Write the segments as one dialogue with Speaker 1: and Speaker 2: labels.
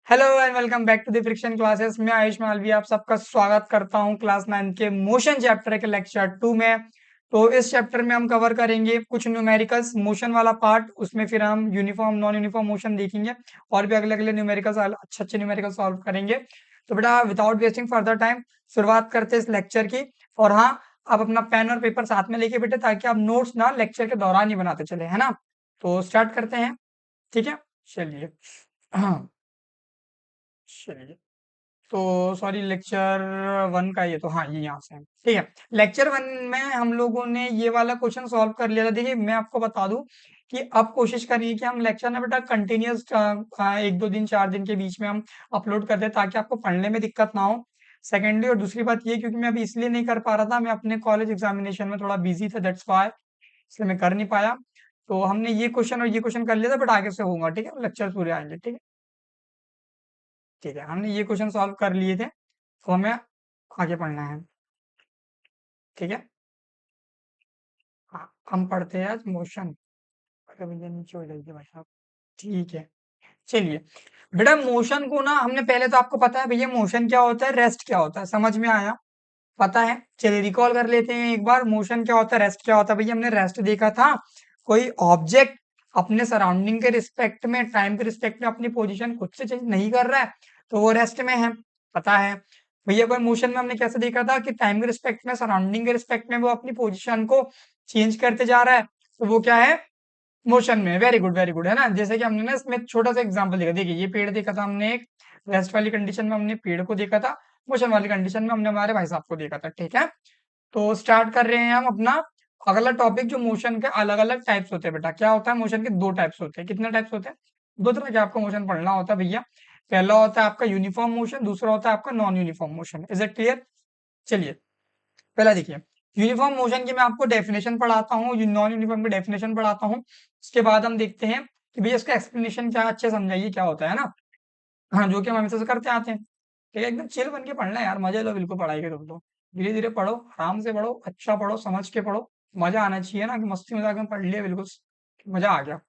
Speaker 1: Hello and welcome back to the friction classes. मैं आयुष मालवी आप सबका स्वागत करता हूं क्लास 9 के मोशन चैप्टर के लेक्चर 2 में। तो इस चैप्टर में हम कवर करेंगे कुछ न्यूमेरिकल्स मोशन वाला पार्ट, उसमें फिर हम यूनिफॉर्म नॉन यूनिफॉर्म मोशन देखेंगे और भी अगले अगले न्यूमेरिकल्स अच्छे अच्छे न्यूमेरिकल सॉल्व करेंगे। तो बेटा विदाउट वेस्टिंग फर्दर टाइम शुरुआत करते हैं इस लेक्चर की। और हाँ, आप अपना पेन और पेपर साथ में लेके बेटे, ताकि आप नोट्स ना लेक्चर के दौरान ही बनाते चले, है ना। तो स्टार्ट करते हैं, ठीक है। चलिए, हाँ, चलिए। तो सॉरी, लेक्चर 1 का ये तो, हाँ, ये यहाँ से है, ठीक है। लेक्चर 1 में हम लोगों ने ये वाला क्वेश्चन सॉल्व कर लिया था। देखिए, मैं आपको बता दूं कि अब कोशिश करिए कि हम लेक्चर ना बेटा कंटिन्यूस 1 2 दिन 4 दिन के बीच में हम अपलोड कर दें, ताकि आपको पढ़ने में दिक्कत ना हो। सेकेंडली, और दूसरी बात ये, क्योंकि मैं अभी इसलिए नहीं कर पा रहा था, मैं अपने कॉलेज एग्जामिनेशन में थोड़ा बिजी था, दैट्स वाई, इसलिए मैं कर नहीं पाया। तो हमने ये क्वेश्चन और ये क्वेश्चन कर लिया था, बट आगे से होगा, ठीक है, लेक्चर पूरे आएंगे, ठीक है। ठीक है, हमने ये क्वेश्चन सॉल्व कर लिए थे, तो हमें आगे पढ़ना है, ठीक है। हाँ, हम पढ़ते हैं आज मोशन। अरे भैया नीचे हो जाइए भाई साहब, ठीक है। चलिए बेटा, मोशन को ना हमने पहले, तो आपको पता है भैया मोशन क्या होता है, रेस्ट क्या होता है, समझ में आया, पता है। चलिए रिकॉल कर लेते हैं एक बार, मोशन क्या होता है, रेस्ट क्या होता है। भैया हमने रेस्ट देखा था, कोई ऑब्जेक्ट अपने सराउंडिंग के रिस्पेक्ट में, टाइम के रिस्पेक्ट में अपनी पोजीशन खुद से चेंज नहीं कर रहा है, तो वो रेस्ट में है, पता है। भैया पर मोशन में हमने कैसे देखा था कि टाइम के रिस्पेक्ट में, सराउंडिंग के रिस्पेक्ट में वो अपनी पोजीशन को चेंज करते जा रहा है, तो वो क्या है, मोशन में। वेरी गुड, है ना। जैसे कि हमने ना इसमें छोटा सा एग्जांपल देखा, देखिए ये पेड़ देखा था हमने, एक रेस्ट वाली कंडीशन में हमने पेड़ को देखा था, मोशन वाली कंडीशन में हमने हमारे भाई साहब को देखा था, ठीक है। तो स्टार्ट कर रहे हैं हम अपना अगला टॉपिक, जो मोशन के अलग अलग टाइप्स होते हैं। बेटा क्या होता है, मोशन के दो टाइप्स होते हैं। कितने टाइप्स होते हैं? दो तरह के आपको मोशन पढ़ना होता है भैया। पहला होता है आपका यूनिफॉर्म मोशन, दूसरा होता है आपका non uniform motion. Is it clear? चलिए, पहला देखिए, यूनिफॉर्म मोशन की मैं आपको डेफिनेशन पढ़ाता हूँ, नॉन यूनिफॉर्म की डेफिनेशन पढ़ाता हूँ। उसके बाद हम देखते हैं कि भैया इसका एक्सप्लेनेशन क्या है, अच्छे समझाइए क्या होता है ना। हाँ, जो कि हम हमेशा से करते आते हैं, ठीक है। एकदम चिल बन के पढ़ना है यार, मजे लो बिल्कुल पढ़ाई के, तुम तो धीरे धीरे पढ़ो, आराम से पढ़ो, अच्छा पढ़ो, समझ के पढ़ो। मजा आना चाहिए ना, कि मस्ती मजाक में पढ़ लिया बिल्कुल, मजा आ गया।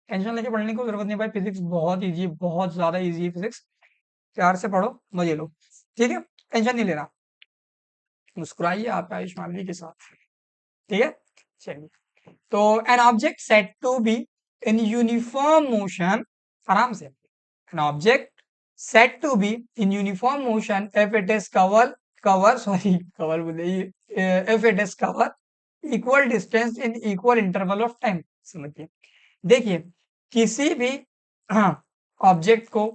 Speaker 1: टेंशन लेके पढ़ने की जरूरत नहीं भाई, फिजिक्स बहुत इजी है, बहुत ज्यादा इजी है फिजिक्स। प्यार से पढ़ो, मजे लो, ठीक है। टेंशन नहीं लेना, मुस्कुराइए आप आयुष मालवी के साथ, ठीक है। चलिए, तो an object said to be in uniform motion, आराम से, an object said to be in uniform motion if it is cover बोले, if it is cover equal distance in equal interval of time। समझिए, देखिए, किसी भी, हाँ, object को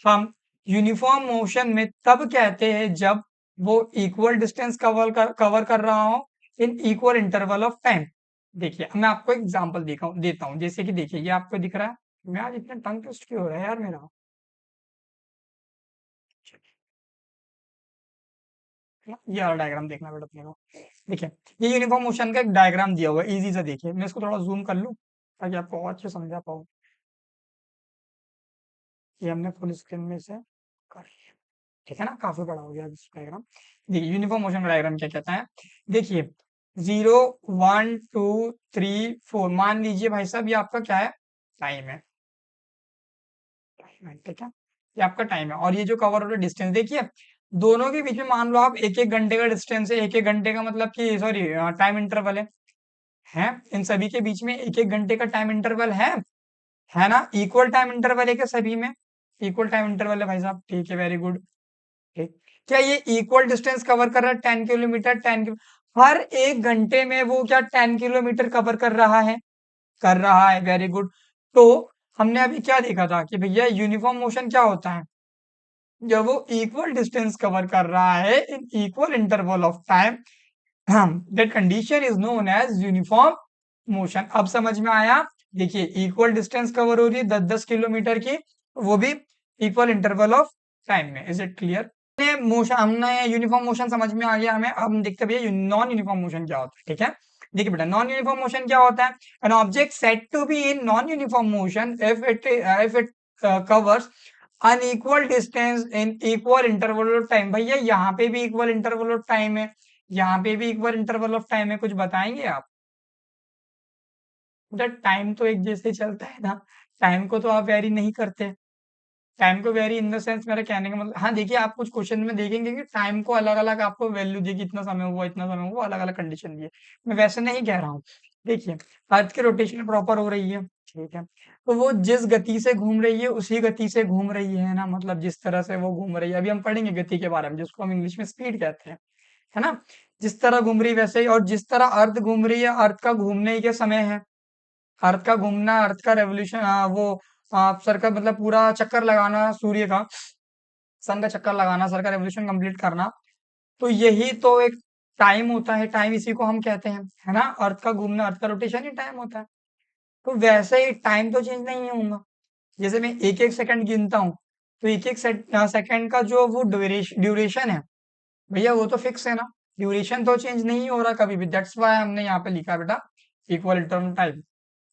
Speaker 1: हम यूनिफॉर्म मोशन में तब कहते हैं जब वो इक्वल डिस्टेंस कवर कर रहा हो इन इक्वल इंटरवल ऑफ टाइम। देखिए, मैं आपको एग्जांपल देता हूँ, जैसे कि देखिए ये आपको दिख रहा है, मैं आज इतना टंग ट्विस्ट क्यों हो रहा है यार मेरा। ये वाला डायग्राम देखना बेटा अपने को। देखिए, ये यूनिफॉर्म मोशन का एक डायग्राम दिया हुआ है, इजी सा। देखिए, मैं इसको थोड़ा जूम कर लूं ताकि आपको और अच्छे समझा पाऊँ। ये हमने फुल स्क्रीन में से कर लिया, ठीक है ना, काफी बड़ा हो गया डायग्राम। देखिए, यूनिफॉर्म मोशन का डायग्राम क्या कहता है, देखिए, 0 1 2 3 4, मान लीजिए भाई साहब ये आपका क्या है, टाइम है, टाइम है, ठीक है। ये आपका टाइम है, और ये जो कवर हो रहा है डिस्टेंस, देखिए दोनों के बीच में मान लो आप 1 1 घंटे का डिस्टेंस है। 1 1 घंटे का मतलब कि सॉरी, टाइम इंटरवल है। इन सभी के बीच में 1 1 घंटे का टाइम इंटरवल है ना। इक्वल टाइम इंटरवल है क्या सभी में? इक्वल टाइम इंटरवल है भाई साहब, ठीक है, वेरी गुड। ठीक, क्या ये इक्वल डिस्टेंस कवर कर रहा है, 10 किलोमीटर, 10 हर 1 घंटे में वो क्या 10 किलोमीटर कवर कर रहा है? कर रहा है, वेरी गुड। तो हमने अभी क्या देखा था कि भैया यूनिफॉर्म मोशन क्या होता है, जब वो इक्वल डिस्टेंस कवर कर रहा है in equal interval of time, that condition is known as uniform motion. अब समझ में आया? देखिए, इक्वल डिस्टेंस कवर हो रही है 10 10 किलोमीटर की, वो भी इक्वल इंटरवल ऑफ टाइम में। Is it clear? मोशन, हमने यूनिफॉर्म मोशन समझ में आ गया हमें। अब हम देखते हैं भैया नॉन यूनिफॉर्म मोशन क्या होता है, ठीक है। देखिए बेटा, नॉन यूनिफॉर्म मोशन क्या होता है, an object said to be in non uniform motion if it covers unequal distance in equal interval of time. भैया यहाँ पे भी इक्वल इंटरवल ऑफ टाइम है, यहाँ पे भी इक्वल इंटरवल ऑफ टाइम है, कुछ बताएंगे आप? बेटा टाइम तो एक जैसे चलता है ना, टाइम को तो आप वेरी नहीं करते, टाइम को वेरी इन द सेंस, मेरे कहने का मतलब, हाँ देखिए आप कुछ क्वेश्चन में देखेंगे कि टाइम को अलग अलग आपको वैल्यू देगी, इतना समय हुआ, इतना समय हुआ, अलग अलग कंडीशन दी है। मैं वैसे नहीं कह रहा हूँ। देखिए अर्थ की रोटेशन प्रॉपर हो रही है, ठीक है, तो वो जिस गति से घूम रही है उसी गति से घूम रही है ना, मतलब जिस तरह से वो घूम रही है, अभी हम पढ़ेंगे गति के बारे में, जिसको हम इंग्लिश में स्पीड कहते हैं, है ना। जिस तरह घूम रही है वैसे ही, और जिस तरह अर्थ घूम रही है, अर्थ का घूमने ही के समय है, अर्थ का घूमना, अर्थ का रेवोल्यूशन, वो सर का मतलब पूरा चक्कर लगाना सूर्य का, सन का चक्कर लगाना, सर का रेवोल्यूशन कंप्लीट करना, तो यही तो एक टाइम होता है, टाइम इसी को हम कहते हैं, है ना। अर्थ का घूमना, अर्थ का रोटेशन ही टाइम होता है। तो वैसे ही टाइम तो चेंज नहीं होगा। जैसे मैं एक एक सेकंड गिनता हूँ, तो एक एक सेकंड का जो वो ड्यूरेशन है भैया, वो तो फिक्स है ना, ड्यूरेशन तो चेंज नहीं हो रहा कभी भी। दैट्स वाई हमने यहाँ पे लिखा बेटा equal interval time,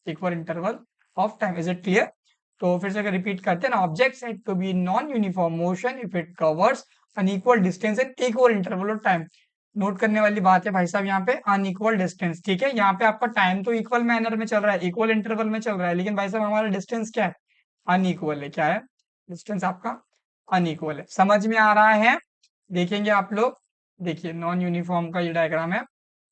Speaker 1: equal interval of time. Is it clear? तो फिर से अगर रिपीट करते हैं ना, object said to be non uniform motion if it covers unequal distance in equal interval of time. Note करने वाली बात है भाई साहब यहाँ पे, अनइक्वल डिस्टेंस, ठीक है। यहाँ पे आपका टाइम तो इक्वल मैनर में चल रहा है, इक्वल इंटरवल में चल रहा है, लेकिन भाई साहब हमारा डिस्टेंस क्या है? अनइक्वल है। क्या है? डिस्टेंस आपका अनइक्वल है। समझ में आ रहा है? देखेंगे आप लोग, देखिए नॉन यूनिफॉर्म का ये डायग्राम है,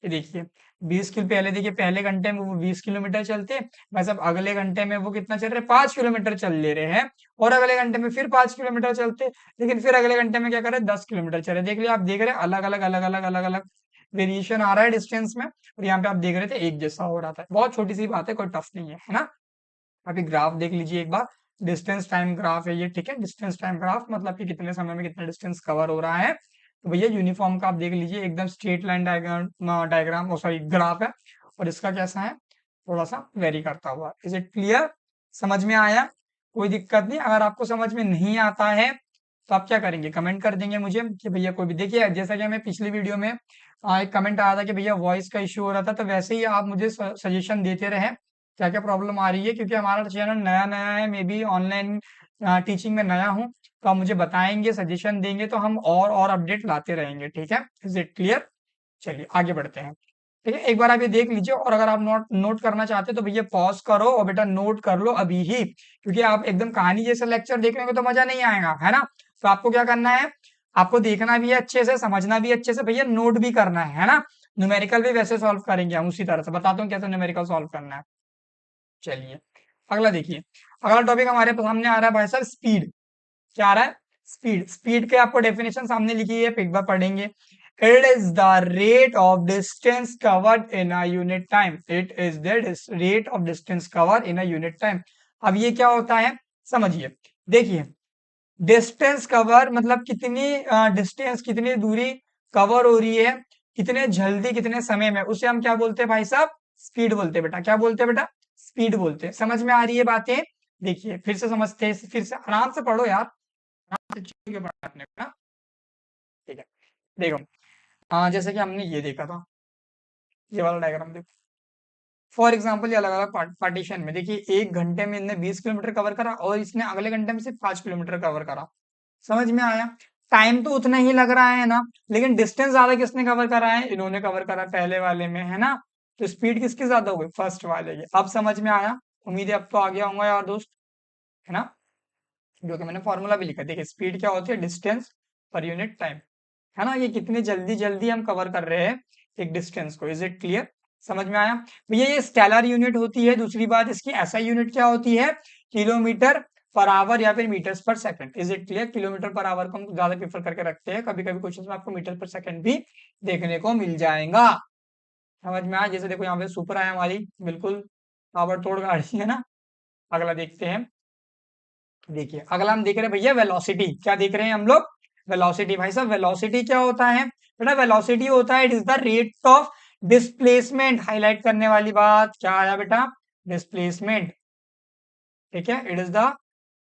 Speaker 1: ये देखिए 20 किलो, पहले देखिए पहले घंटे में वो 20 किलोमीटर चलते, भाई साहब अगले घंटे में वो कितना चल रहे हैं? 5 किलोमीटर चल ले रहे हैं, और अगले घंटे में फिर 5 किलोमीटर चलते, लेकिन फिर अगले घंटे में क्या कर रहे हैं? 10 किलोमीटर चल रहे। देख लिया आप, देख रहे हैं अलग अलग अलग अलग अलग अलग वेरिएशन आ रहा है डिस्टेंस में, और यहाँ पे आप देख रहे थे एक जैसा हो रहा था। बहुत छोटी सी बात है, कोई टफ नहीं है ना। अभी ग्राफ देख लीजिए एक बार, डिस्टेंस टाइम ग्राफ है ये, ठीक है। डिस्टेंस टाइम ग्राफ मतलब कि कितने समय में कितना डिस्टेंस कवर हो रहा है। तो भैया यूनिफॉर्म का आप देख लीजिए, एकदम straight line diagram, diagram sorry graph है, और इसका कैसा है? थोड़ा सा वेरी करता हुआ। Is it clear? समझ में आया? कोई दिक्कत नहीं। अगर आपको समझ में नहीं आता है तो आप क्या करेंगे? कमेंट कर देंगे मुझे कि भैया कोई भी, देखिए जैसा कि हमें पिछली वीडियो में एक कमेंट आया था कि भैया वॉइस का इश्यू हो रहा था, तो वैसे ही आप मुझे सजेशन देते रहे क्या क्या प्रॉब्लम आ रही है, क्योंकि हमारा चैनल नया नया है, मैं भी ऑनलाइन टीचिंग में नया हूँ, तो आप मुझे बताएंगे, सजेशन देंगे, तो हम और अपडेट लाते रहेंगे, ठीक है। Is it clear? चलिए आगे बढ़ते हैं, ठीक है। एक बार आप ये देख लीजिए, और अगर आप नोट नोट करना चाहते हो तो भैया पॉज करो और बेटा नोट कर लो अभी ही, क्योंकि आप एकदम कहानी जैसा लेक्चर देखने में तो मजा नहीं आएगा, है ना। तो आपको क्या करना है? आपको देखना भी है अच्छे से, समझना भी अच्छे से, भैया नोट भी करना है ना। न्यूमेरिकल भी वैसे सॉल्व करेंगे हम, उसी तरह से बताता हूँ कैसे न्यूमेरिकल सॉल्व करना है। चलिए अगला देखिए, अगला टॉपिक हमारे सामने आ रहा है भाई साहब स्पीड। क्या आ रहा है? स्पीड। स्पीड के आपको डेफिनेशन सामने लिखी है, एक बार पढ़ेंगे। It is the rate of distance covered in a unit time. It is the rate of distance covered in a unit time. अब ये क्या होता है समझिए। देखिए डिस्टेंस कवर मतलब कितनी डिस्टेंस, कितनी दूरी कवर हो रही है, कितने जल्दी, कितने समय में, उसे हम क्या बोलते हैं भाई साहब? स्पीड बोलते हैं बेटा। क्या बोलते हैं बेटा? स्पीड बोलते हैं। समझ में आ रही है बातें? देखिए फिर से समझते हैं, फिर से आराम से पढ़ो यार, आराम से चीज़ों के पढ़ना अपने को ना, ठीक है। देखो जैसे कि हमने ये देखा था, ये वाला डायग्राम देखो, फॉर एग्जाम्पल ये अलग अलग पार्टीशन में देखिए, एक घंटे में इनने 20 किलोमीटर कवर करा, और इसने अगले घंटे में सिर्फ 5 किलोमीटर कवर करा। समझ में आया? टाइम तो उतना ही लग रहा है ना, लेकिन डिस्टेंस ज्यादा किसने कवर करा है? इन्होंने कवर करा पहले वाले में, है ना। तो स्पीड किसकी ज्यादा हो गई? फर्स्ट वाले की। अब समझ में आया? उम्मीद है अब तो आ गया होगा यार दोस्त, है ना। जो कि मैंने फॉर्मूला भी लिखा, देखिए स्पीड क्या होती है? डिस्टेंस पर यूनिट टाइम, है ना। ये कितनी जल्दी जल्दी हम कवर कर रहे हैं एक डिस्टेंस को। Is it clear? समझ में आया भैया? ये स्केलर यूनिट होती है। दूसरी बात इसकी ऐसा यूनिट क्या होती है? किलोमीटर पर आवर या फिर मीटर्स पर second. Is it clear? Kilometre per hour को हम ज्यादा प्रेफर करके रखते हैं, कभी कभी क्वेश्चन में आपको मीटर पर सेकंड भी देखने को मिल जाएगा। समझ में आया? जैसे देखो यहाँ पे सुपर है हमारी, बिल्कुल ताबड़तोड़ गाड़ी है ना। अगला देखते हैं, देखिए अगला हम देख रहे हैं भैया वेलोसिटी। क्या देख रहे हैं हम लोग? वेलोसिटी। भाई साहब वेलोसिटी क्या होता है बेटा? वेलोसिटी होता है, it is the rate of displacement. Highlight करने वाली बात क्या आया बेटा? डिस्प्लेसमेंट, ठीक है। It is the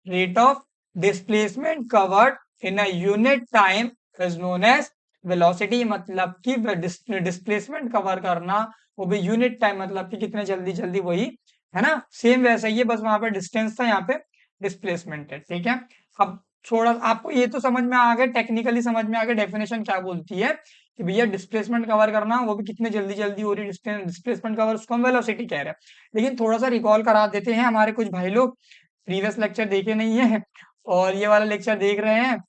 Speaker 1: rate of displacement covered in a unit time is known as velocity. मतलब कि डिस्प्लेसमेंट कवर करना, वो भी यूनिट टाइम, मतलब कि कितने जल्दी जल्दी, वही है ना। सेम वैसा ही है, बस वहां पे डिस्टेंस था, यहाँ पे डिस्प्लेसमेंट है, ठीक है। अब छोड़ा, आपको ये तो समझ में आ गया, टेक्निकली समझ में आ गया डेफिनेशन क्या बोलती है कि भैया डिस्प्लेसमेंट कवर करना, वो भी कितने जल्दी जल्दी हो रही है डिस्प्लेसमेंट कवर, उसको हम वेलोसिटी कह रहे हैं। लेकिन थोड़ा सा रिकॉल करा देते हैं, हमारे कुछ भाई लोग प्रीवियस लेक्चर देखे नहीं है, और ये वाला लेक्चर देख रहे हैं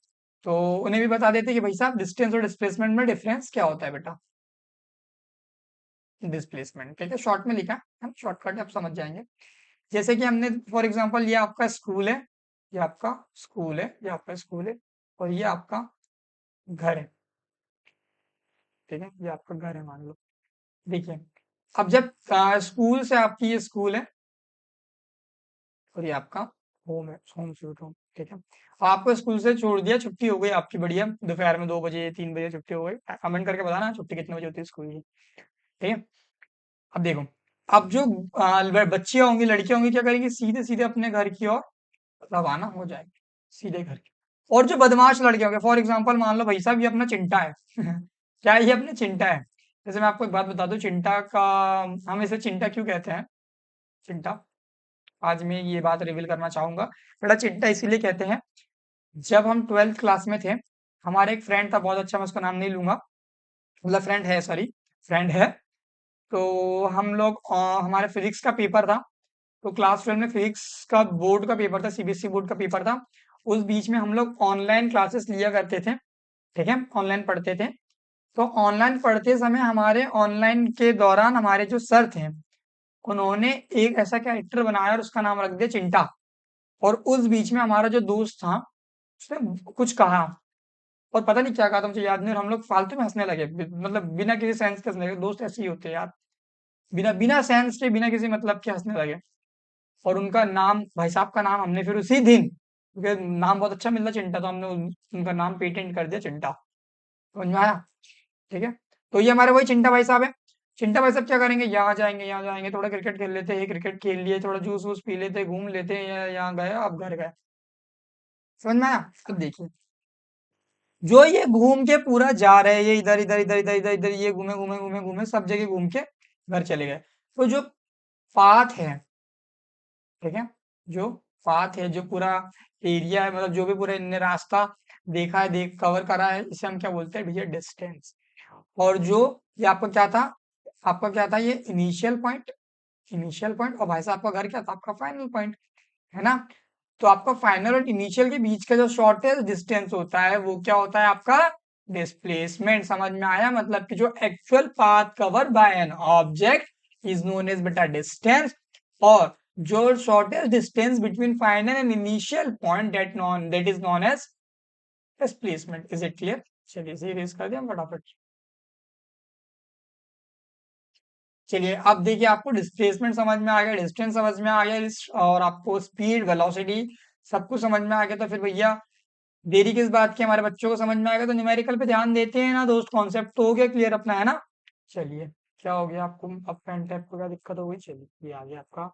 Speaker 1: तो उन्हें भी बता देते कि भाई साहब डिस्टेंस और डिस्प्लेसमेंट में डिफरेंस क्या होता है बेटा। डिस्प्लेसमेंट ठीक है, शॉर्ट में लिखा है, शॉर्टकट आप समझ जाएंगे। जैसे कि हमने फॉर एग्जांपल ये आपका स्कूल है, ये आपका स्कूल है, ये आपका स्कूल है, और ये आपका घर है, ठीक है, ये आपका घर है मान लो। देखिए अब जब स्कूल से आपकी ये स्कूल है और ये आपका होम है, होम स्वीट होम, ठीक है। आपको स्कूल से छोड़ दिया, छुट्टी हो गई आपकी, बढ़िया, दोपहर में 2 बजे 3 बजे छुट्टी हो गई, कमेंट करके बताना छुट्टी कितने बजे होती है स्कूल की, ठीक है। अब देखो, अब जो बच्चियां होंगी, लड़कियां होंगी, क्या करेंगी, सीधे सीधे अपने घर की ओर रवाना हो जाएंगे, सीधे घर की। और जो बदमाश लड़के होंगे, फॉर एग्जाम्पल मान लो भाई साहब ये अपना चिंटा है क्या ये अपना चिंटा है। जैसे मैं आपको एक बात बता दूं, चिंटा का, हम इसे चिंटा क्यों कहते हैं, चिंटा, आज मैं ये बात रिवील करना चाहूंगा। बेटा चिंटा इसीलिए कहते हैं, जब हम 12th क्लास में थे, हमारे एक फ्रेंड था बहुत अच्छा, मैं उसका नाम नहीं लूंगा, मतलब फ्रेंड है, सॉरी, फ्रेंड है। तो हम लोग हमारे फिजिक्स का पेपर था, तो क्लास 12 में फिजिक्स का बोर्ड का पेपर था, सीबीएसई बोर्ड का पेपर था। उस बीच में हम लोग ऑनलाइन क्लासेस लिया करते थे, ठीक है, ऑनलाइन पढ़ते थे। तो ऑनलाइन पढ़ते समय हमारे ऑनलाइन के दौरान हमारे जो सर थे, उन्होंने एक ऐसा कैरेक्टर बनाया और उसका नाम रख दिया चिंटा। और उस बीच में हमारा जो दोस्त था, उसने कुछ कहा, और पता नहीं क्या कहा था, मुझे याद नहीं, और हम लोग फालतू में हंसने लगे, मतलब बिना किसी सेंस के हंसने लगे, दोस्त ऐसे ही होते हैं यार, बिना बिना सेंस के, बिना किसी मतलब के हंसने लगे। और उनका नाम, भाई साहब का नाम हमने फिर उसी दिन, क्योंकि नाम बहुत अच्छा मिल रहा चिंटा, तो हमने उनका नाम पेटेंट कर दिया चिंटा, समझ में आया, ठीक है। तो ये हमारे वही चिंटा भाई साहब है। चिंटा भाई साहब क्या करेंगे, यहाँ जाएंगे, यहाँ जाएंगे, थोड़ा क्रिकेट खेल लेते हैं, क्रिकेट खेल लिए, थोड़ा जूस वूस पी लेते, घूम लेते हैं, यहाँ गए, अब घर गए, समझ में आया। अब देखिए, जो ये घूम के पूरा जा रहे हैं, ये इधर इधर इधर इधर इधर इधर, ये घूमे घूमे घूमे घूमे सब जगह घूम के घर चले गए। तो जो पाथ है, ठीक है, जो पाथ है, जो पूरा एरिया है, मतलब जो भी पूरा इनने रास्ता देखा है, देख कवर करा है, इसे हम क्या बोलते हैं भैया, डिस्टेंस। और जो ये आपका क्या था, आपका क्या था, ये इनिशियल पॉइंट, इनिशियल पॉइंट, और भाई साहब आपका घर क्या था, आपका फाइनल पॉइंट, है ना। तो आपका फाइनल और इनिशियल के बीच का जो शॉर्टेस्ट डिस्टेंस होता है, वो क्या होता है आपका, डिस्प्लेसमेंट, समझ में आया। मतलब कि जो actual path cover by an object is known as बेटा डिस्टेंस, और जो shortest distance between final and initial point that is known as displacement. Is it clear. चलिए इसे इरेज कर दिया हम फटाफट। चलिए अब देखिए, आपको डिस्प्लेसमेंट समझ में आ गया, डिस्टेंस समझ में आ गया, और आपको स्पीड, वेलोसिटी सब कुछ समझ में आ गया, तो फिर भैया देरी किस बात की, हमारे बच्चों को समझ में आ गया, तो न्यूमेरिकल पे ध्यान देते हैं ना दोस्त, कॉन्सेप्ट तो हो गया क्लियर अपना, है ना। चलिए, क्या हो गया आपको, अब पेन टैप को क्या दिक्कत हो गई, चलिए ये आ गया आपका।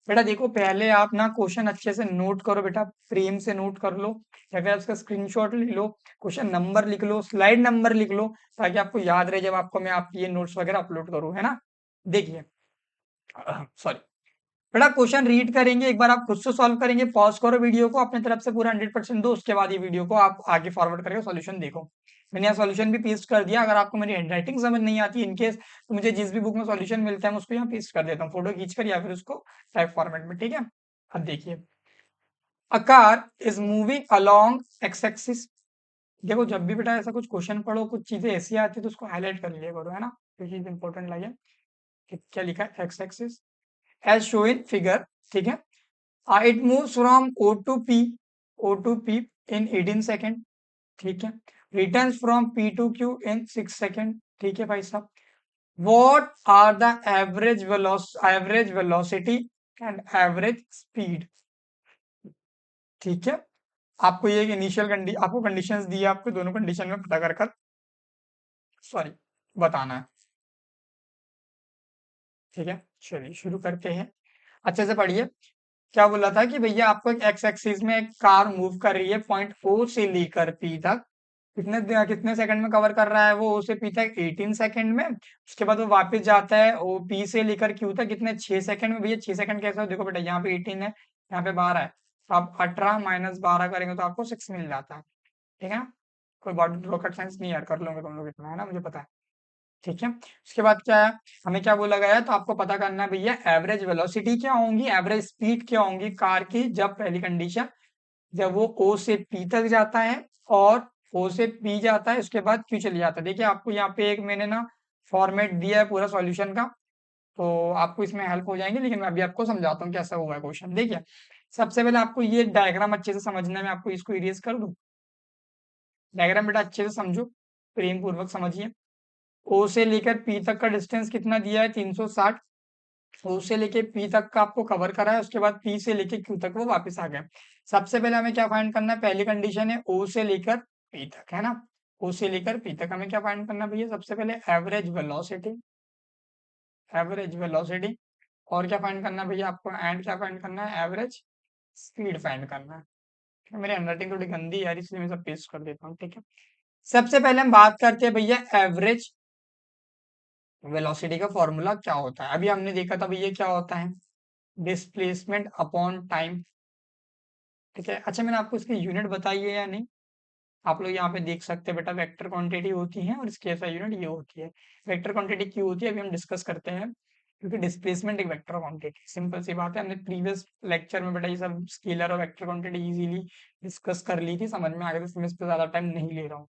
Speaker 1: बेटा देखो, पहले आप ना क्वेश्चन अच्छे से नोट करो बेटा, प्रेम से नोट कर लो, या फिर उसका स्क्रीनशॉट ले लो, क्वेश्चन नंबर लिख लो, स्लाइड नंबर लिख लो, ताकि आपको याद रहे जब आपको मैं आप ये नोट्स वगैरह अपलोड करूँ, है ना। देखिए, सॉरी बेटा, क्वेश्चन रीड करेंगे एक बार, आप खुद से सॉल्व करेंगे, पॉज करो वीडियो को, अपने तरफ से पूरा 100% दो, उसके बाद ये वीडियो को आप आगे फॉरवर्ड करके सॉल्यूशन देखो। मैंने यहाँ सॉल्यूशन भी पेस्ट कर दिया, अगर आपको मेरी हैंडराइटिंग समझ नहीं आती इनकेस, तो मुझे जिस भी बुक में सॉल्यूशन मिलता है मैं उसको यहाँ पेस्ट कर देता हूँ, फोटो खींचकर या फिर उसको टाइप फॉर्मेट में, ठीक है। अब देखिए, a car is moving along x axis. देखो जब भी बेटा ऐसा कुछ क्वेश्चन पढ़ो, कुछ चीजें ऐसी आती है, तो उसको हाईलाइट कर लिया करो, है ना, जो चीज इंपॉर्टेंट लगे। क्या लिखा है, x axis as show in figure, ठीक है। It moves from O to P in 18 second, ठीक है। Returns from P to Q in 6 second, ठीक है भाई साहब। What are the average velocity and average speed, ठीक है। आपको ये इनिशियल आपको कंडीशंस दी है, आपको दोनों कंडीशन में पता कर कर, सॉरी, बताना है, ठीक है। चलिए शुरू करते हैं, अच्छे से पढ़िए। क्या बोला था कि भैया आपको एक एक्स एक्सिस में एक कार मूव कर रही है, पॉइंट ओ से लेकर पी तक, कितने सेकंड में कवर कर रहा है वो, ओ से पी तक 18 सेकंड में। उसके बाद वो वापस जाता है ओ पी से लेकर क्यू तक, कितने, 6 सेकंड में। भैया 6 सेकंड कैसे हो, देखो बेटा यहाँ पे 18 है, यहाँ पे 12 है, तो आप 18 माइनस 12 करेंगे तो आपको 6 मिल जाता है, ठीक है ना। कोई बॉडी रॉकेट साइंस नहीं यार, कर लोगे तुम लोग इतना, है ना, मुझे पता है, ठीक है। उसके बाद क्या है, हमें क्या बोला गया है, तो आपको पता करना है भैया एवरेज वेलोसिटी क्या होंगी, एवरेज स्पीड क्या होंगी कार की, जब पहली कंडीशन जब वो ओ से पी तक जाता है और ओ से पी जाता है, उसके बाद क्यू चले जाता है। देखिए आपको यहाँ पे एक मैंने ना फॉर्मेट दिया है पूरा सॉल्यूशन का, तो आपको इसमें हेल्प हो जाएंगे, लेकिन मैं अभी आपको समझाता हूँ कैसा हुआ है क्वेश्चन। देखिए सबसे पहले आपको ये डायग्राम अच्छे से समझना है, मैं आपको इसको इरेज कर दूं। डायग्राम बेटा अच्छे से समझो, प्रेम पूर्वक समझिए। ओ से लेकर पी तक का डिस्टेंस कितना दिया है, 360। ओ से लेके पी तक का आपको कवर करा है, उसके बाद पी से लेके क्यू तक वो वापस आ गए। सबसे पहले हमें क्या फाइंड करना है, पहली कंडीशन है ओ से लेकर पी तक, है ना। ओ से लेकर पी तक हमें क्या फाइंड करना है भैया, सबसे पहले एवरेज वेलोसिटी, एवरेज वेलोसिटी। और क्या फाइंड करना है भैया आपको, एंड क्या फाइंड करना है, एवरेज स्पीड फाइंड करना है। मेरी हैंडराइटिंग थोड़ी गंदी है यार, इसलिए मैं सब पेस्ट कर देता हूँ, ठीक है। सबसे पहले हम बात करते हैं भैया एवरेज वेलोसिटी का फॉर्मूला क्या होता है। अभी हमने देखा था भैया क्या होता है, डिस्प्लेसमेंट अपॉन टाइम, ठीक है। अच्छा मैंने आपको इसकी यूनिट बताई है या नहीं, आप लोग यहाँ पे देख सकते हैं बेटा, वेक्टर क्वांटिटी होती है और इसकी ऐसा यूनिट ये होती है। वेक्टर क्वांटिटी क्यों होती है अभी हम डिस्कस करते हैं, क्योंकि डिस्प्लेसमेंट एक वेक्टर क्वांटिटी, सिंपल सी बात है। हमने प्रीवियस लेक्चर में बेटा ये सब स्केलर और वेक्टर क्वांटिटी इजीली डिस्कस कर ली थी, समझ में आ गया था, इसमें इस पे ज्यादा टाइम नहीं ले रहा हूँ।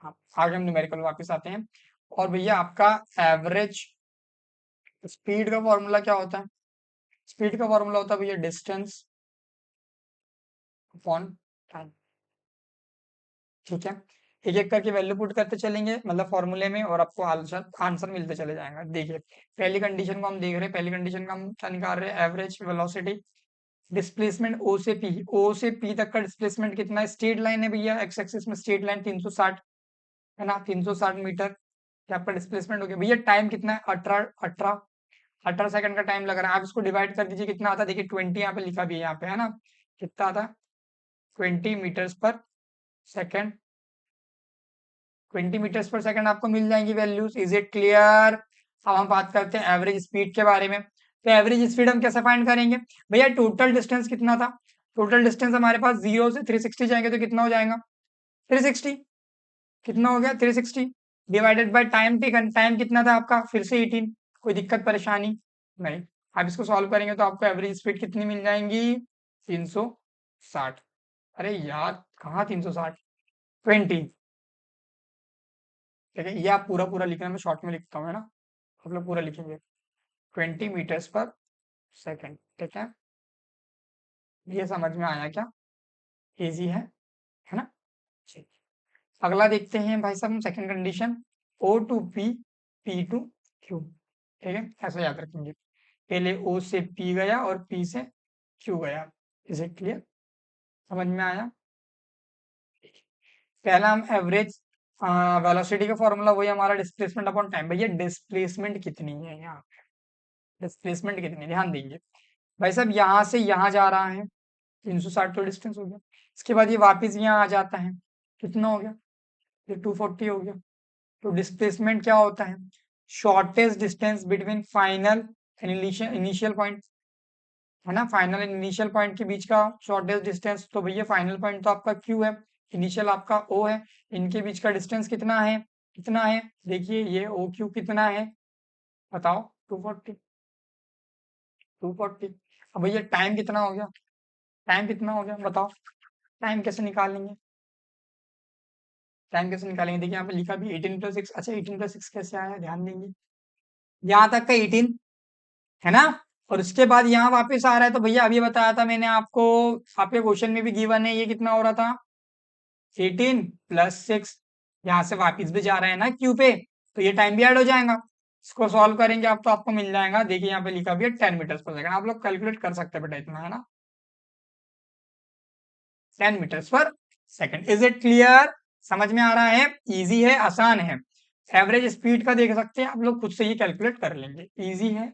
Speaker 1: हाँ, आगे हम न्यूमेरिकल वापस आते हैं। और भैया आपका एवरेज स्पीड का फॉर्मूला क्या होता है, स्पीड का फॉर्मूला होता है भैया डिस्टेंस अपॉन टाइम, ठीक है। एक एक करके वैल्यू पुट करते चलेंगे मतलब फॉर्मूले में, और आपको आंसर आंसर मिलते चले जाएगा। देखिए पहली कंडीशन को हम देख रहे हैं, पहली कंडीशन का हम क्या निकाल रहे हैं, एवरेज वेलोसिटी, डिस्प्लेसमेंट ओ से पी, ओ से पी तक का डिस्प्लेसमेंट कितना है, स्ट्रेट लाइन है भैया, एक्स एक्सिस में स्ट्रेट लाइन 360 है ना, 360 मीटर ये आपका डिस्प्लेसमेंट हो गया। भैया टाइम कितना है, 18 सेकंड का टाइम लग रहा है। आप इसको डिवाइड कर दीजिए, कितना आता है, देखिए 20 यहाँ पे लिखा भी है, यहाँ पे है ना, कितना आता है, 20 मीटर्स पर सेकेंड, 20 मीटर्स पर सेकंड आपको मिल जाएंगी वैल्यूज। Is it clear. अब हम बात करते हैं एवरेज स्पीड के बारे में। तो एवरेज स्पीड हम कैसे फाइंड करेंगे भैया, टोटल डिस्टेंस कितना था, टोटल डिस्टेंस हमारे पास 0 से 360 जाएंगे तो कितना हो जाएगा, 360, कितना हो गया 360, divided by time taken, time कितना था आपका, फिर से 18। कोई दिक्कत परेशानी नहीं। आप इसको सॉल्व करेंगे तो आपको एवरेज स्पीड कितनी मिल जाएंगी, 360। अरे यार कहाँ 360, 20, ठीक है। ये आप पूरा पूरा लिखना, मैं शॉर्ट में लिखता हूँ, है ना, आप लोग पूरा लिखेंगे, 20 मीटर्स पर सेकेंड, ठीक है। ये समझ में आया क्या, इजी है ना। ठीक, अगला देखते हैं भाई साहब, second condition, O to P, P to Q, ठीक है, ऐसा याद रखेंगे। पहले ओ से पी गया और पी से क्यू गया। इज इट क्लियर, समझ में आया। पहला हम एवरेज वेलोसिटी का फॉर्मूला वही हमारा डिस्प्लेसमेंट अपॉन टाइम। भैया डिस्प्लेसमेंट कितनी है यहाँ, डिस्प्लेसमेंट कितनी, ध्यान देंगे भाई साहब, यहाँ से यहाँ जा रहा है, 360 तो डिस्टेंस हो गया। इसके बाद ये वापस यहाँ आ जाता है, कितना हो गया, ये 240 हो गया। तो डिस्प्लेसमेंट क्या होता है, shortest distance between final and initial point, है ना, फाइनल एंड इनिशियल पॉइंट के बीच का शॉर्टेस्ट डिस्टेंस। तो भैया फाइनल पॉइंट तो आपका क्यू है, इनिशियल आपका ओ है, इनके बीच का डिस्टेंस कितना है, कितना है, देखिए ये ओ क्यू कितना है, बताओ, 240, 240। अब भैया टाइम कितना हो गया, टाइम कितना हो गया बताओ, टाइम कैसे निकालेंगे, टाइम कैसे निकालेंगे, देखिए यहाँ पे लिखा भी 18 + 6। अच्छा 18 + 6 कैसे आया, ध्यान देंगे, यहाँ तक का 18 है ना, और उसके बाद यहाँ वापस आ रहा है। तो भैया अभी बताया था मैंने आपको, आपके क्वेश्चन में भी गिवन है, ये कितना हो रहा था, 18 + 6, यहाँ से वापस भी जा रहे हैं ना क्यू पे, तो ये टाइम भी ऐड हो जाएगा। इसको सॉल्व करेंगे आप तो आपको मिल जाएगा, देखिए यहाँ पे लिखा भी है 10 मीटर्स पर सेकंड, आप लोग कैलकुलेट कर सकते हैं बेटा इतना, है ना, 10 मीटर्स पर सेकंड। इज इट क्लियर, समझ में आ रहा है, इजी है, आसान है। एवरेज स्पीड का देख सकते हैं आप लोग, खुद से ही कैलकुलेट कर लेंगे, इजी है।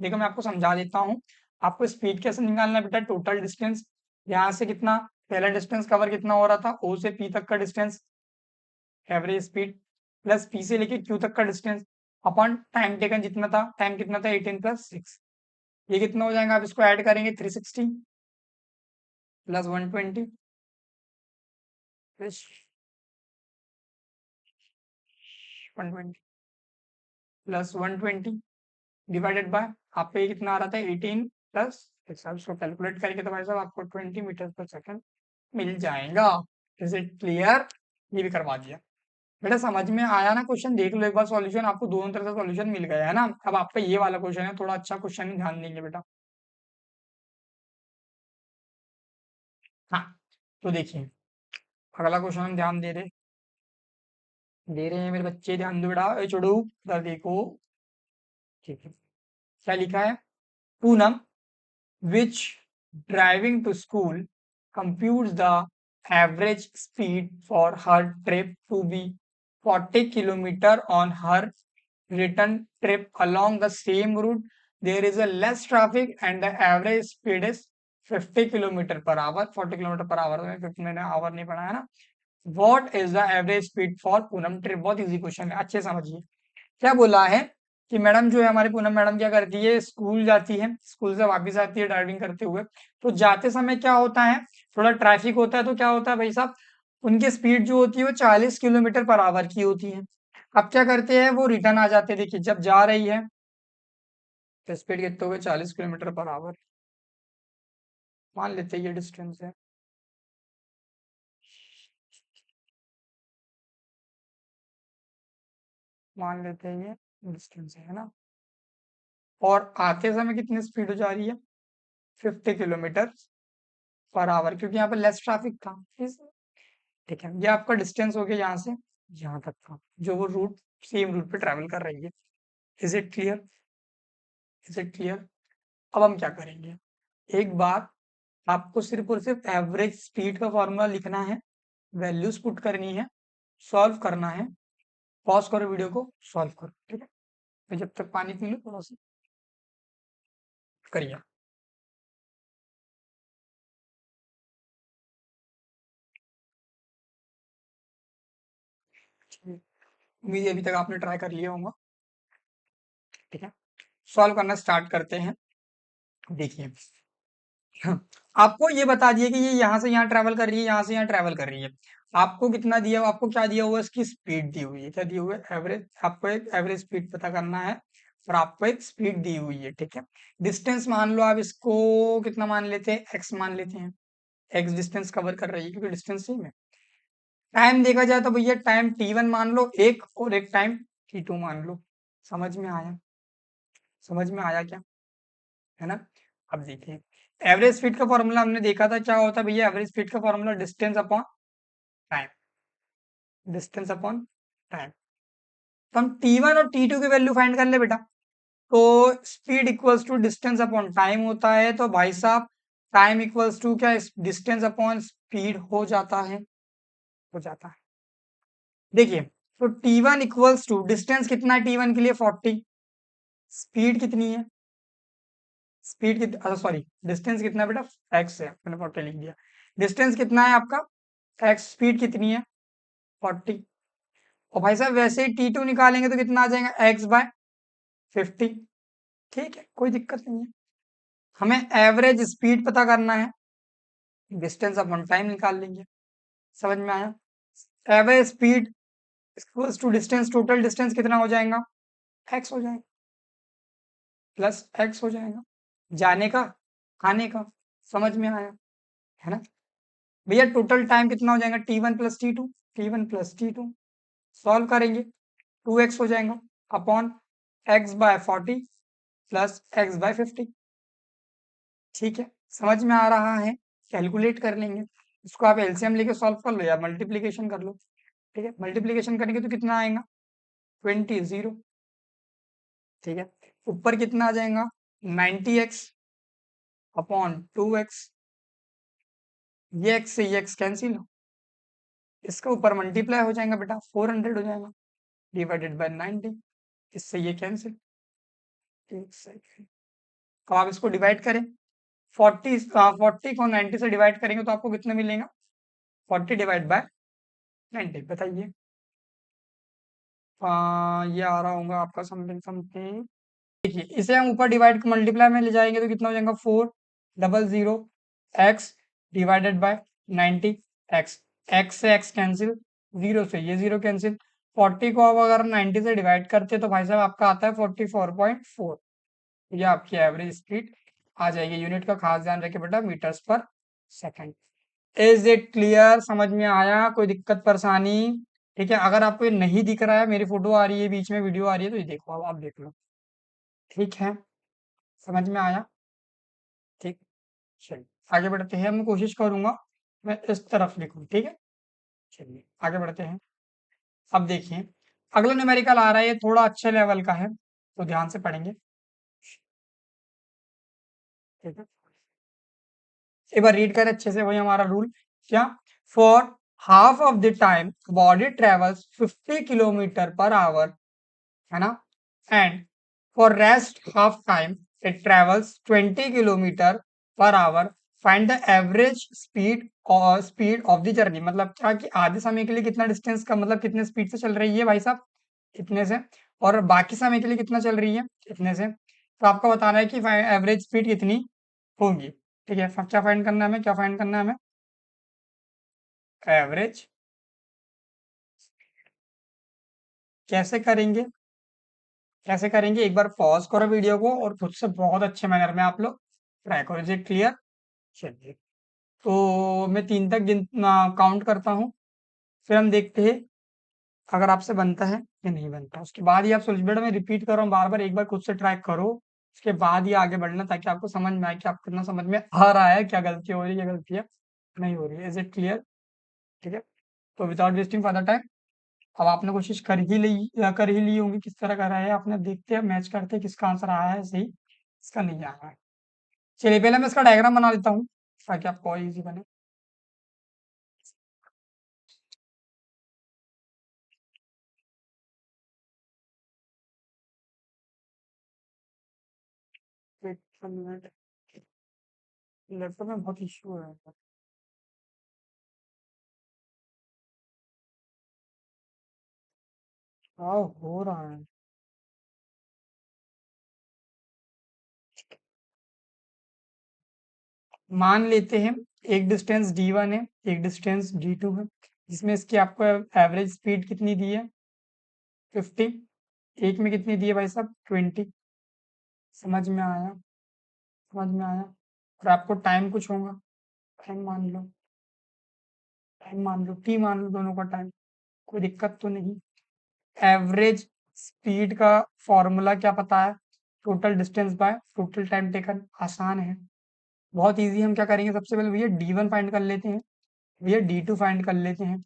Speaker 1: देखो मैं आपको समझा देता हूँ, आपको स्पीड कैसे निकालना है बेटा, टोटल डिस्टेंस, यहाँ से कितना, पहला डिस्टेंस कवर कितना हो रहा था, ओ से पी तक का distance, average speed, plus P से लेके क्यू तक का डिस्टेंस, अपॉन टाइम टेकन जितना था, टाइम कितना था, 18 + 6, ये कितना हो जाएगा, आप इसको ऐड करेंगे, 360 + 120 प्लस 120 + 120 डिवाइडेड बाय, आपका ये कितना आ रहा था, 18 + हिसाब से कैलकुलेट करेंगे तो भाई साहब आपको 20 मीटर पर सेकंड मिल जाएगा। Is it clear? ये भी करवा दिया। बेटा समझ में आया ना क्वेश्चन? देख लो एक बार सॉल्यूशन, आपको दोनों तरह से सॉल्यूशन मिल गया है ना। अब आपका ये वाला क्वेश्चन है, थोड़ा अच्छा क्वेश्चन, ध्यान देंगे बेटा। हाँ, तो देखिए अगला क्वेश्चन हम ध्यान दे रहे हैं मेरे बच्चे, ध्यान दो बेटा। ए छोड़ो, इधर देखो। ठीक है, क्या लिखा है? Poonam, which driving to school computes the average speed for her trip to be 40 kilometer on her return trip along the same route. There is a less traffic and the average speed is 50 kilometer per hour. 40 kilometer per hour में 50 मैंने our नहीं पढ़ा है ना। What is the average speed for Poonam trip? बहुत easy question है, अच्छे समझिए। क्या बोला है कि मैडम जो है हमारी पूनम मैडम क्या करती है, स्कूल जाती है, स्कूल से वापस आती है ड्राइविंग करते हुए। तो जाते समय क्या होता है, थोड़ा ट्रैफिक होता है, तो क्या होता है भाई साहब, उनकी स्पीड जो होती है वो 40 किलोमीटर पर आवर की होती है। अब क्या करते हैं, वो रिटर्न आ जाते हैं। देखिए जब जा रही है तो स्पीड कितने हो गए, 40 किलोमीटर पर आवर। मान लेते हैं ये डिस्टेंस है, मान लेते हैं ये डिस्टेंस है ना। और आते समय कितनी स्पीड हो जा रही है, 50 किलोमीटर पर आवर, क्योंकि यहाँ पर लेस ट्रैफिक था। ठीक है, ये आपका डिस्टेंस हो गया यहाँ से यहाँ तक का, जो वो रूट सेम रूट पे ट्रेवल कर रही है। Is it clear? Is it clear? अब हम क्या करेंगे, एक बार आपको सिर्फ और सिर्फ एवरेज स्पीड का फॉर्मूला लिखना है, वैल्यूज पुट करनी है, सॉल्व करना है। पॉज करो वीडियो को, सॉल्व करो। ठीक है, मैं जब तक पानी पी लूँ थोड़ा सा, करिए। उम्मीद है अभी तक आपने ट्राई कर लिया होगा। ठीक है, सॉल्व करना स्टार्ट करते हैं। देखिए हाँ, आपको ये बता दिया कि ये यहाँ से यहाँ ट्रैवल कर रही है, यहाँ से यहाँ ट्रैवल कर रही है। आपको कितना दिया हुआ, आपको क्या दिया हुआ है, इसकी स्पीड दी हुई है। क्या दी हुई है, एवरेज। आपको एक एवरेज स्पीड पता करना है और आपको एक स्पीड दी हुई है। ठीक है, डिस्टेंस मान लो आप इसको कितना मान लेते हैं, एक्स मान लेते हैं। एक्स डिस्टेंस कवर कर रही है क्योंकि डिस्टेंस सेम है। टाइम देखा जाए तो भैया टाइम T1 मान लो एक, और एक टाइम T2 मान लो। समझ में आया? समझ में आया क्या? है ना। अब देखिए एवरेज स्पीड का फॉर्मूला हमने देखा था, क्या होता है भैया, एवरेज स्पीड का formula distance upon time, distance upon time. तो हम T1 और T2 की वैल्यू फाइंड कर ले बेटा। तो speed equals to distance upon time होता है, तो भाई साहब टाइम इक्वल्स टू क्या, डिस्टेंस अपॉन स्पीड हो जाता है, हो जाता है। देखिए तो T1 इक्वल्स टू डिस्टेंस कितना है T1 के लिए 40, स्पीड कितनी है, स्पीड कितना, अच्छा सॉरी डिस्टेंस कितना है बेटा, एक्स है, मैंने 40 लिख दिया। डिस्टेंस कितना है आपका एक्स, स्पीड कितनी है 40। और भाई साहब वैसे ही T2 निकालेंगे तो कितना आ जाएगा, एक्स बाय 50। ठीक है, कोई दिक्कत नहीं है। हमें एवरेज स्पीड पता करना है, डिस्टेंस अपॉन टाइम निकाल लेंगे। समझ में आया? Average speed equals to distance, total distance कितना हो जाएगा, एक्स हो जाएगा, प्लस एक्स हो जाएगा, जाने का आने का। समझ में आया? है ना भैया। टोटल टाइम कितना हो जाएगा, T1 plus T2, T1 plus T2। Solve करेंगे 2x हो जाएगा upon x by 40 plus x by 50। ठीक है, समझ में आ रहा है? कैलकुलेट कर लेंगे इसको, आप एलसीएम लेके सॉल्व कर लो या मल्टीप्लीकेशन कर लो। ठीक है, मल्टीप्लीकेशन करेंगे तो कितना आएगा, 20 0। ठीक है, ऊपर कितना आ जाएगा, 90x अपॉन 2x। ये x से ये x कैंसिल हो, इसके ऊपर मल्टीप्लाई हो जाएगा बेटा, 400 हो जाएगा डिवाइडेड बाय 90। इससे ये कैंसिल। एक सेकेंड, तो आप इसको डिवाइड करें, 40 को 90 से डिवाइड करेंगे तो आपको कितना मिलेगा, 40 डिवाइड बाय 90। बताइए ये आ रहा होगा आपका समथिंग समथिंग। देखिए इसे हम ऊपर डिवाइड मल्टीप्लाई में ले जाएंगे तो कितना हो जाएगा, 400 x divided by 90 x. X से एक्स कैंसिल, जीरो से ये जीरो कैंसिल। 40 को अब अगर 90 से डिवाइड करते तो भाई साहब आपका आता है 44.4। ये आपकी एवरेज स्पीड आ जाएगी। यूनिट का खास ध्यान रखे बेटा, मीटर्स पर सेकंड। Is it clear? समझ में आया? कोई दिक्कत परेशानी? ठीक है, अगर आपको ये नहीं दिख रहा है, मेरी फोटो आ रही है बीच में, वीडियो आ रही है, तो ये देखो, अब आप देख लो। ठीक है, समझ में आया? ठीक, चलिए आगे बढ़ते हैं। मैं कोशिश करूंगा मैं इस तरफ लिखूं, ठीक है। चलिए आगे बढ़ते हैं। अब देखिए, अगला न्यूमेरिकल आ रहा है, ये थोड़ा अच्छे लेवल का है, तो ध्यान से पढ़ेंगे। ठीक है, एक बार रीड करें अच्छे से, वही हमारा रूल। क्या? For half of the time body travels 50 kilometre per hour, है ना, and for rest half time it travels 20 kilometre per hour, find the average speed और स्पीड ऑफ द जर्नी। मतलब क्या कि आधे समय के लिए कितना डिस्टेंस का, मतलब कितने स्पीड से चल रही है भाई साहब, इतने से, और बाकी समय के लिए कितना चल रही है, इतने से। तो आपको बताना है कि एवरेज स्पीड कितनी होगी। ठीक है, क्या फाइंड करना है हमें, क्या फाइंड करना है हमें? एवरेज। कैसे करेंगे? कैसे करेंगे? एक बार पॉज करो वीडियो को और खुद से बहुत अच्छे मैनर में आप लोग ट्राई करो। Is it clear? चलिए, तो मैं 3 तक गिन काउंट करता हूँ, फिर हम देखते हैं अगर आपसे बनता है या नहीं बनता। उसके बाद ही आप सोच, बेटा मैं रिपीट कर रहा हूँ बार बार, एक बार खुद से ट्राई करो, उसके बाद ही आगे बढ़ना, ताकि आपको समझ में आए कि आपको कितना समझ में आ रहा है, क्या गलती हो रही है, क्या गलतियाँ नहीं हो रही है। Is it clear? ठीक है, तो विदाउट वेस्टिंग फर्दर टाइम, अब आपने कोशिश कर ही ली होंगी, किस तरह करा है आपने। देखते हैं, मैच करते हैं, किसका आंसर आया है सही, इसका नहीं आया है। चलिए पहले मैं इसका डायग्राम बना देता हूँ, ताकि आपको और इजी बने। एक मिनट, लैपटॉप में बहुत इश्यू है। क्या हो रहा है? मान लेते हैं एक डिस्टेंस d1 है, एक डिस्टेंस d2 है, जिसमें इसकी आपको एवरेज स्पीड कितनी दी है, 50। एक में कितनी दी है भाई साहब, 20। समझ में आया? समझ में आया? और आपको टाइम कुछ होगा, टाइम मान लो, टाइम मान लो, टी मान लो, दोनों का टाइम, कोई दिक्कत तो नहीं। एवरेज स्पीड का फॉर्मूला क्या पता है? Total distance by total time taken. आसान है, बहुत इजी। हम क्या करेंगे, सबसे पहले भैया d1 फाइंड कर लेते हैं, भैया d2 फाइंड कर लेते हैं।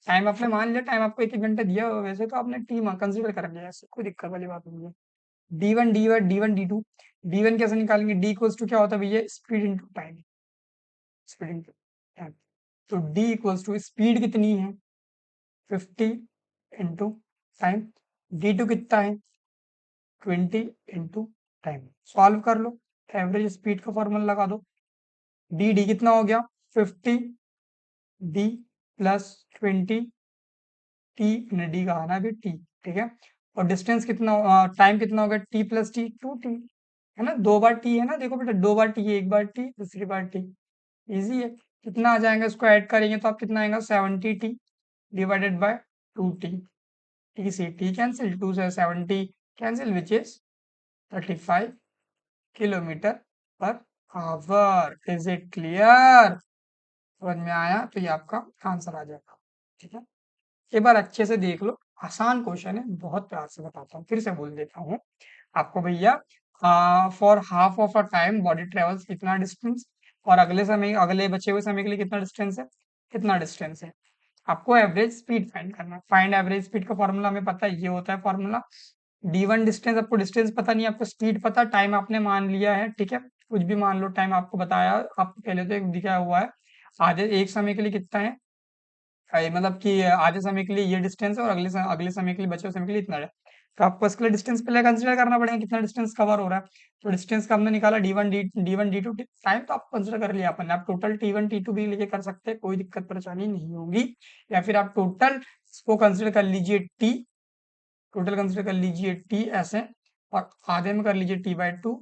Speaker 1: टाइम आपने मान लिया, टाइम आपको 1 1 घंटे दिया, वैसे तो आपने टी कंसिडर कर लिया, ऐसे कोई दिक्कत वाली बात नहीं है। D one d to, d1 कैसे निकालेंगे? d इक्वल्स टू क्या होता है भैया, speed into time, speed into time. तो d इक्वल्स टू स्पीड कितनी है, 50 इंटू टाइम। d2 कितना है, 20 इंटू टाइम। सॉल्व कर लो, एवरेज स्पीड का फॉर्मूला लगा दो। डी कितना हो गया, 50 डी प्लस 20 टी, डी का आना भी टी। ठीक है, और डिस्टेंस कितना, टाइम कितना हो गया, टी प्लस टी, 2t, है ना, 2 बार टी है ना, देखो बेटा 2 बार टी है, एक बार टी, दूसरी बार टी। इजी है। कितना आ जाएगा, इसको ऐड करेंगे तो आप कितना आएगा, 70t divided by 2t। T से टी कैंसिल, 2 से 70 cancel, which is 35 kilometre per hour. Is it clear? समझ में आया? तो ये आपका आंसर आ जाएगा। ठीक है, एक बार अच्छे से देख लो, आसान क्वेश्चन है, बहुत प्यार से बताता हूँ, फिर से बोल देता हूँ आपको भैया। For half of a time body travels इतना डिस्टेंस, और अगले समय, अगले बचे हुए समय के लिए कितना डिस्टेंस है, कितना डिस्टेंस है। आपको एवरेज स्पीड फाइंड करना है। फाइंड एवरेज स्पीड का फॉर्मूला हमें पता है, ये होता है फॉर्मूला। d1 डिस्टेंस, आपको डिस्टेंस पता नहीं, आपको स्पीड पता, टाइम आपने मान लिया है। ठीक है, कुछ भी मान लो, टाइम आपको बताया, आपको पहले तो एक दिखाया हुआ है। आधे एक समय के लिए कितना है, मतलब कि आधे समय के लिए ये डिस्टेंस है, और अगले समय के लिए, बचे हुए समय के लिए इतना है। तो आपको इसके लिए डिस्टेंस पहले कंसिडर करना पड़ेगा, कितना डिस्टेंस कवर हो रहा है। तो डिस्टेंस का हमने निकाला d one d two, time तो आप कंसिडर कर लिया अपन ने। आप टोटल t1 t2 भी लेके कर सकते हैं, कोई दिक्कत परेशानी नहीं होगी। या फिर आप टोटल इसको कंसिडर कर लीजिए टी, टोटल कंसिडर कर लीजिए टी ऐसे, और आधे में कर लीजिए t/2,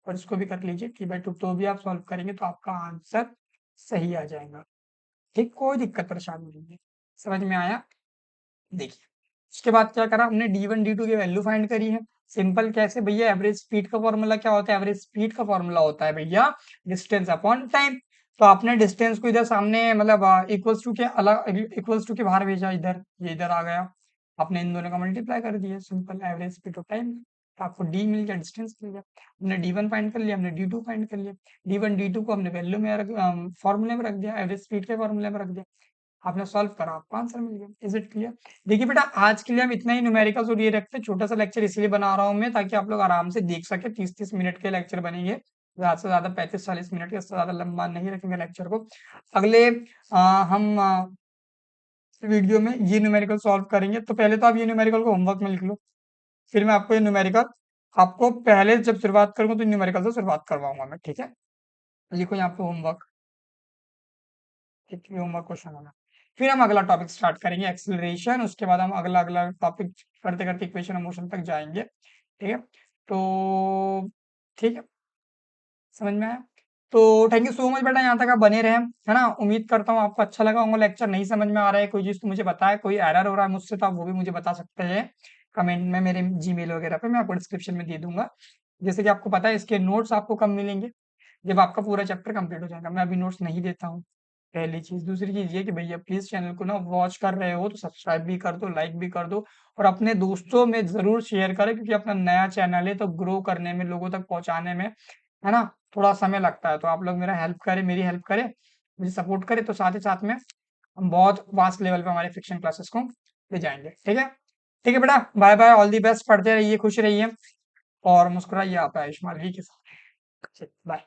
Speaker 1: और इसको भी कर लीजिए t/2, तो भी आप सॉल्व करेंगे तो आपका आंसर सही आ जाएगा। ठीक, कोई दिक्कत परेशानी नहीं है। समझ में आया? देखिए, उसके बाद क्या करा हमने, d1 d2 की वैल्यू फाइंड करी है। सिंपल कैसे भैया, एवरेज स्पीड का फॉर्मूला क्या होता है? एवरेज स्पीड का फॉर्मूला होता है भैया डिस्टेंस अपॉन टाइम। तो आपने डिस्टेंस को इधर सामने मतलब इक्वल्स टू के अलग, इक्वल्स टू के बाहर भेजा, इधर ये इधर आ गया, आपने इन दोनों का मल्टीप्लाई कर दिया, simple average speed of time. तो आपको डी मिल गया, डिस्टेंस मिल गया। हमने डी1 फाइंड कर लिया, हमने डी2 फाइंड कर लिया। डी1 डी2 को हमने वैल्यू में रख, फॉर्मूले में रख दिया, एवरेज स्पीड के फॉर्मूले में रख दिया, आपने सॉल्व करा, आपको आंसर मिल गया। Is it clear? देखिए बेटा, आज के लिए हम इतना ही न्यूमेरिकल्स और ये रखते हैं, छोटा सा लेक्चर इसलिए बना रहा हूँ मैं ताकि आप लोग आराम से देख सके। 30-30 मिनट के लेक्चर बनेंगे, ज्यादा से ज्यादा 35-40 मिनट के, इससे ज्यादा लंबा नहीं रखेंगे लेक्चर को। अगले हम वीडियो में ये न्यूमेरिकल सॉल्व करेंगे। तो पहले तो आप ये न्यूमेरिकल को होमवर्क में लिख लो, फिर मैं आपको ये न्यूमेरिकल, आपको पहले जब शुरुआत करूंगा तो न्यूमेरिकल से शुरुआत करवाऊंगा मैं, ठीक है? लिखो यहाँ पे होमवर्क, ठीक है? होमवर्क क्वेश्चन होगा, फिर हम अगला टॉपिक स्टार्ट करेंगे एक्सेलरेशन, उसके बाद हम अगला अगला टॉपिक करते करते इक्वेशन ऑफ मोशन तक जाएंगे, ठीक है? तो ठीक है, समझ में आया? तो थैंक यू सो मच बेटा, यहाँ तक आप बने रहे, है ना? उम्मीद करता हूँ आपको अच्छा लगा होगा लेक्चर। नहीं समझ में आ रहा है कोई चीज तो मुझे बताए, कोई एरर हो रहा है मुझसे तो आप वो भी मुझे बता सकते हैं कमेंट में, मेरे जीमेल वगैरह पे, मैं आपको डिस्क्रिप्शन में दे दूंगा। जैसे कि आपको पता है इसके नोट्स आपको कब मिलेंगे? जब आपका पूरा चैप्टर कंप्लीट हो जाएगा। मैं अभी नोट्स नहीं देता हूँ, पहली चीज। दूसरी चीज ये कि भैया प्लीज चैनल को ना वॉच कर रहे हो तो सब्सक्राइब भी कर दो, लाइक भी कर दो, और अपने दोस्तों में जरूर शेयर करें, क्योंकि अपना नया चैनल है तो ग्रो करने में, लोगों तक पहुंचाने में, है ना, थोड़ा समय लगता है। तो आप लोग मेरा हेल्प करें, मेरी हेल्प करें, मुझे सपोर्ट करें, तो साथ ही साथ में हम बहुत वास्ट लेवल पे हमारे फ्रिक्शन क्लासेस को ले जाएंगे, ठीक है? ठीक है बेटा, bye bye, all the best, पढ़ते रहिए, खुश रहिए और मुस्कुराइए आप आयुष्मान जी के साथ। बाय।